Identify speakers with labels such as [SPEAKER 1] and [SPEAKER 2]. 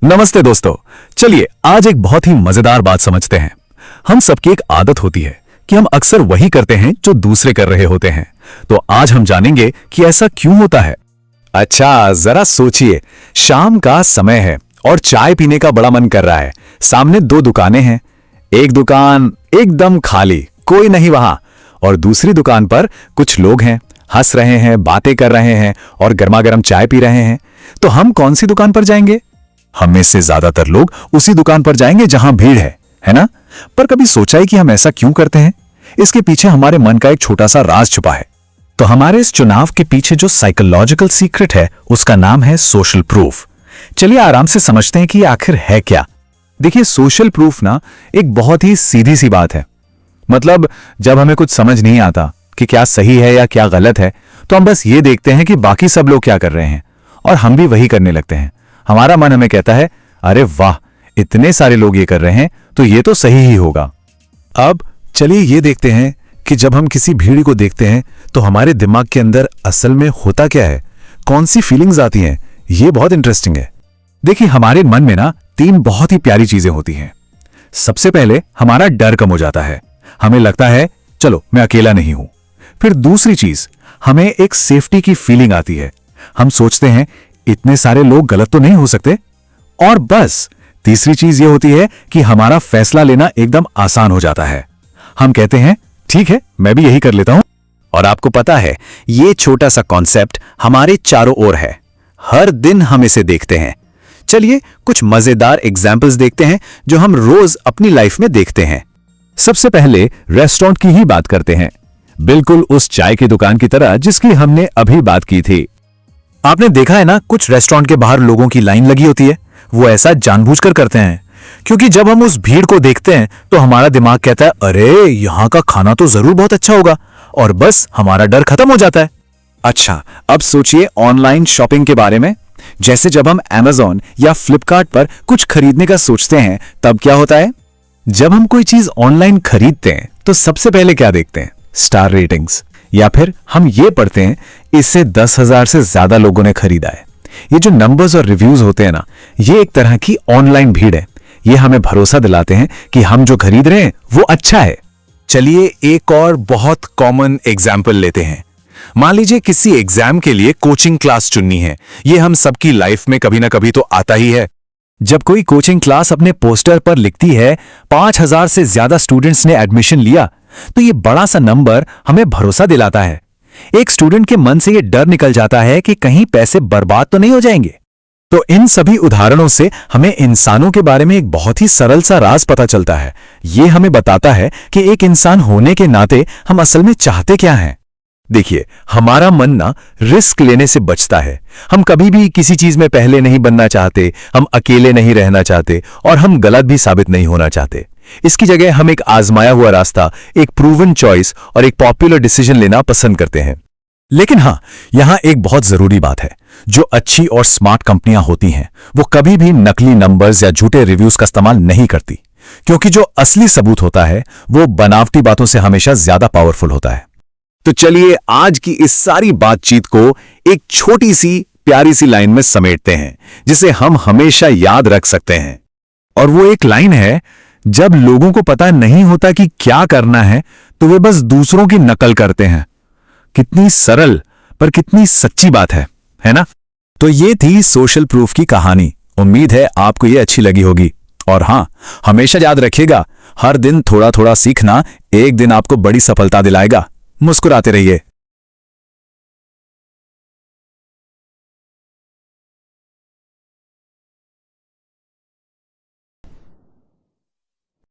[SPEAKER 1] नमस्ते दोस्तों। चलिए आज एक बहुत ही मजेदार बात समझते हैं। हम सबकी एक आदत होती है कि हम अक्सर वही करते हैं जो दूसरे कर रहे होते हैं। तो आज हम जानेंगे कि ऐसा क्यों होता है। अच्छा जरा सोचिए, शाम का समय है और चाय पीने का बड़ा मन कर रहा है। सामने दो दुकानें हैं। एक दुकान एकदम खाली, कोई नहीं वहां, और दूसरी दुकान पर कुछ लोग हैं, हंस रहे हैं, बातें कर रहे हैं और गर्मा गर्म चाय पी रहे हैं। तो हम कौन सी दुकान पर जाएंगे? हम में से ज्यादातर लोग उसी दुकान पर जाएंगे जहां भीड़ है ना? पर कभी सोचा है कि हम ऐसा क्यों करते हैं? इसके पीछे हमारे मन का एक छोटा सा राज छुपा है। तो हमारे इस चुनाव के पीछे जो साइकोलॉजिकल सीक्रेट है उसका नाम है सोशल प्रूफ। चलिए आराम से समझते हैं कि आखिर है क्या। देखिए, सोशल प्रूफ ना एक बहुत ही सीधी सी बात है। मतलब जब हमें कुछ समझ नहीं आता कि क्या सही है या क्या गलत है, तो हम बस ये देखते हैं कि बाकी सब लोग क्या कर रहे हैं और हम भी वही करने लगते हैं। हमारा मन हमें कहता है, अरे वाह, इतने सारे लोग ये कर रहे हैं तो ये तो सही ही होगा। अब चलिए ये देखते हैं कि जब हम किसी भीड़ को देखते हैं तो हमारे दिमाग के अंदर असल में होता क्या है, कौन सी फीलिंग्स आती हैं। ये बहुत इंटरेस्टिंग है। देखिए, हमारे मन में ना तीन बहुत ही प्यारी चीजें होती हैं। सबसे पहले हमारा डर कम हो जाता है। हमें लगता है चलो मैं अकेला नहीं हूं। फिर दूसरी चीज, हमें एक सेफ्टी की फीलिंग आती है। हम सोचते हैं इतने सारे लोग गलत तो नहीं हो सकते। और बस तीसरी चीज ये होती है कि हमारा फैसला लेना एकदम आसान हो जाता है। हम कहते हैं ठीक है, मैं भी यही कर लेता हूं।
[SPEAKER 2] और आपको पता है, ये छोटा सा कॉन्सेप्ट हमारे चारों ओर है। हर दिन हम इसे देखते हैं। चलिए कुछ मजेदार एग्जाम्पल्स देखते हैं जो हम रोज अपनी लाइफ में देखते हैं।
[SPEAKER 1] सबसे पहले रेस्टोरेंट की ही बात करते हैं, बिल्कुल उस चाय की दुकान की तरह जिसकी हमने अभी बात की थी।
[SPEAKER 2] आपने देखा है ना, कुछ रेस्टोरेंट के बाहर लोगों की लाइन लगी होती है। वो ऐसा जानबूझकर करते हैं क्योंकि जब हम उस भीड़ को देखते हैं तो हमारा दिमाग कहता है अरे यहां का खाना तो जरूर बहुत अच्छा होगा, और बस हमारा डर खत्म हो जाता है।
[SPEAKER 1] अच्छा, अब सोचिए ऑनलाइन शॉपिंग के बारे में। जैसे जब हम Amazon या फ्लिपकार्ट पर कुछ खरीदने का सोचते हैं तब क्या होता है? जब हम कोई चीज ऑनलाइन खरीदते हैं तो सबसे पहले क्या देखते हैं? स्टार रेटिंग्स, या फिर हम ये पढ़ते हैं इससे 10,000 से ज्यादा लोगों ने खरीदा है। ये जो नंबर्स और रिव्यूज होते हैं ना, ये एक तरह की ऑनलाइन भीड़ है। ये हमें भरोसा दिलाते हैं कि हम जो खरीद रहे हैं वो अच्छा है।
[SPEAKER 2] चलिए एक और बहुत कॉमन एग्जाम्पल लेते हैं। मान लीजिए किसी एग्जाम के लिए कोचिंग क्लास चुननी है। ये हम सबकी लाइफ में कभी ना कभी तो आता ही है।
[SPEAKER 1] जब कोई कोचिंग क्लास अपने पोस्टर पर लिखती है 5,000 से ज्यादा स्टूडेंट्स ने एडमिशन लिया, तो ये बड़ा सा नंबर हमें भरोसा दिलाता है। एक स्टूडेंट के मन से ये डर निकल जाता है कि कहीं पैसे बर्बाद तो नहीं हो जाएंगे। तो इन सभी उदाहरणों से हमें इंसानों के बारे में एक बहुत ही सरल सा राज पता चलता है। ये हमें बताता है कि एक इंसान होने के नाते हम असल में चाहते क्या हैं। देखिए, हमारा मन ना रिस्क लेने से बचता है। हम कभी भी किसी चीज में पहले नहीं बनना चाहते, हम अकेले नहीं रहना चाहते और हम गलत भी साबित नहीं होना चाहते। इसकी जगह हम एक आजमाया हुआ रास्ता, एक प्रूवन चॉइस और एक पॉपुलर डिसीजन लेना पसंद करते हैं। लेकिन हां, यहां एक बहुत जरूरी बात है। जो अच्छी और स्मार्ट कंपनियां होती हैं वो कभी भी नकली नंबर्स या झूठे रिव्यूज का इस्तेमाल नहीं करती, क्योंकि जो असली सबूत होता है वो बनावटी बातों से हमेशा ज्यादा पावरफुल होता है।
[SPEAKER 2] तो चलिए आज की इस सारी बातचीत को एक छोटी सी प्यारी सी लाइन में समेटते हैं जिसे हम हमेशा याद रख सकते हैं।
[SPEAKER 1] और वो एक लाइन है, जब लोगों को पता नहीं होता कि क्या करना है तो वे बस दूसरों की नकल करते हैं। कितनी सरल पर कितनी सच्ची बात है ना?
[SPEAKER 2] तो ये थी सोशल प्रूफ की कहानी। उम्मीद है आपको ये अच्छी लगी होगी। और हां, हमेशा याद रखिएगा, हर दिन थोड़ा थोड़ा सीखना एक दिन आपको बड़ी सफलता दिलाएगा। मुस्कुराते रहिए।